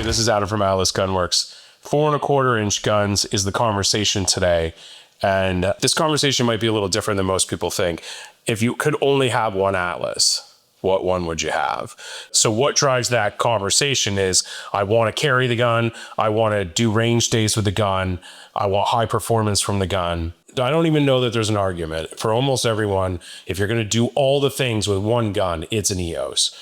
this is Adam from Gunworks. 4¼ inch guns is the conversation today. And this conversation might be a little different than most people think. If you could only have one Atlas, what one would you have? So what drives that conversation is I want to carry the gun. I want to do range days with the gun. I want high performance from the gun. I don't even know that there's an argument. For almost everyone, if you're going to do all the things with one gun, it's an EOS.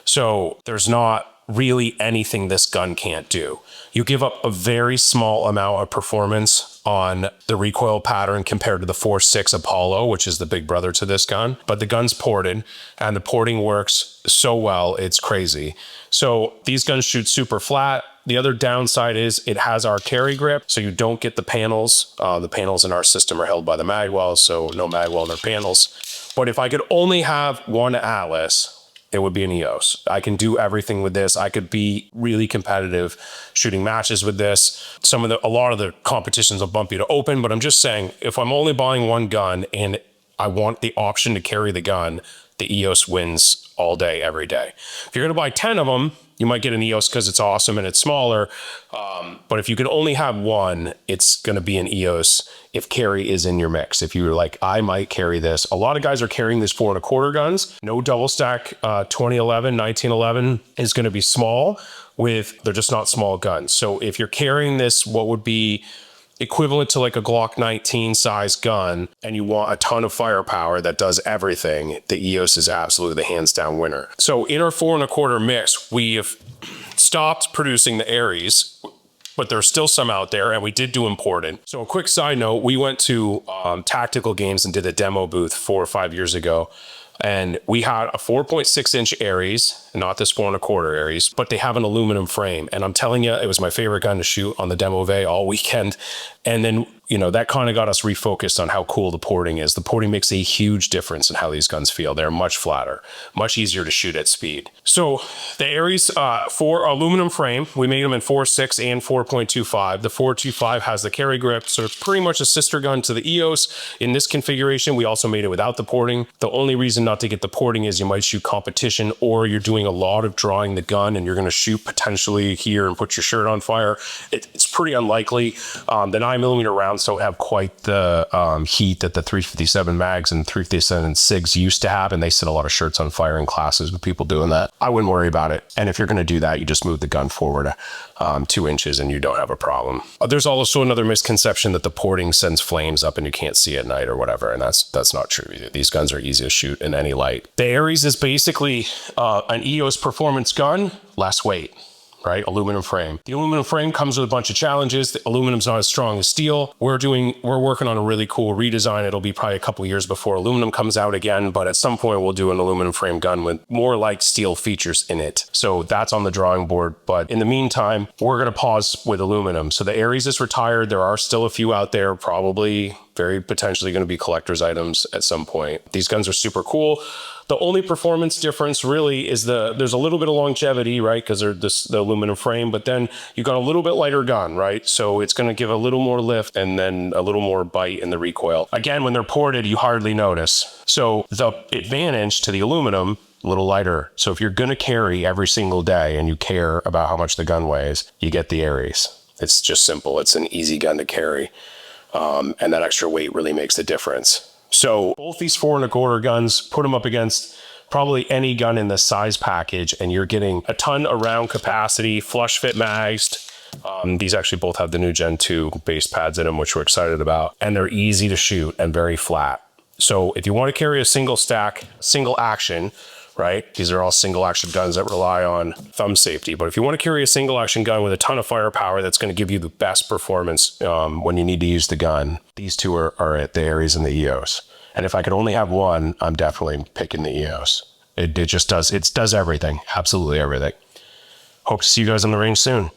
So there's not really anything this gun can't do. You give up a very small amount of performance on the recoil pattern compared to the 4.6 Apollo, which is the big brother to this gun. But the gun's ported, and the porting works so well, it's crazy. So these guns shoot super flat. The other downside is it has our carry grip, so you don't get the panels. The panels in our system are held by the magwell, so no magwell in their panels. But if I could only have one Atlas, it would be an EOS. I can do everything with this. I could be really competitive shooting matches with this. A lot of the competitions will bump you to open, but I'm just saying, if I'm only buying one gun and I want the option to carry the gun, the EOS wins all day, every day. If you're gonna buy 10 of them, you might get an EOS because it's awesome and it's smaller. But if you can only have one, it's gonna be an EOS if carry is in your mix. If you're like, I might carry this. A lot of guys are carrying these 4¼ guns. No double stack 2011, 1911 is gonna be small they're just not small guns. So if you're carrying this, what would be equivalent to like a Glock 19 size gun, and you want a ton of firepower that does everything, the EOS is absolutely the hands down winner. So in our 4¼ mix, we have stopped producing the Aries, but there's still some out there, and we did do imported. So a quick side note, we went to Tactical Games and did a demo booth 4 or 5 years ago. And we had a 4.6-inch Aries, not this 4¼ Aries, but they have an aluminum frame. And I'm telling you, it was my favorite gun to shoot on the demo bay all weekend. And then, that kind of got us refocused on how cool the porting is. The porting makes a huge difference in how these guns feel. They're much flatter, much easier to shoot at speed. So the Aries 4 aluminum frame, we made them in 4.6 and 4.25. The 4.25 has the carry grip, so it's pretty much a sister gun to the EOS. In this configuration, we also made it without the porting. The only reason not to get the porting is you might shoot competition, or you're doing a lot of drawing the gun and you're going to shoot potentially here and put your shirt on fire. It's pretty unlikely. The 9mm rounds don't have quite the heat that the 357 mags and 357 SIGs used to have, and they set a lot of shirts on fire in classes with people doing that. I wouldn't worry about it. And if you're going to do that, you just move the gun forward 2 inches and you don't have a problem. There's also another misconception that the porting sends flames up and you can't see at night or whatever, and that's not true either. These guns are easy to shoot in any light. The Aries is basically an EOS performance gun, less weight. Right? Aluminum frame. The aluminum frame comes with a bunch of challenges. The aluminum's not as strong as steel. We're working on a really cool redesign. It'll be probably a couple years before aluminum comes out again, but at some point we'll do an aluminum frame gun with more like steel features in it. So that's on the drawing board. But in the meantime, we're going to pause with aluminum. So the Aries is retired. There are still a few out there, probably very potentially going to be collector's items at some point. These guns are super cool. The only performance difference really is there's a little bit of longevity, right? Because they're the aluminum frame, but then you got a little bit lighter gun, right? So it's going to give a little more lift and then a little more bite in the recoil. Again, when they're ported, you hardly notice. So the advantage to the aluminum, a little lighter. So if you're going to carry every single day and you care about how much the gun weighs, you get the Aries. It's just simple. It's an easy gun to carry. And that extra weight really makes the difference. So both these 4¼ guns, put them up against probably any gun in the size package, and you're getting a ton of round capacity, flush fit mags. These actually both have the new Gen 2 base pads in them, which we're excited about. And they're easy to shoot and very flat. So if you want to carry a single stack, single action, right? These are all single action guns that rely on thumb safety. But if you want to carry a single action gun with a ton of firepower that's going to give you the best performance when you need to use the gun, these two are it, the Aries and the EOS. And if I could only have one, I'm definitely picking the EOS. It just does everything, absolutely everything. Hope to see you guys on the range soon.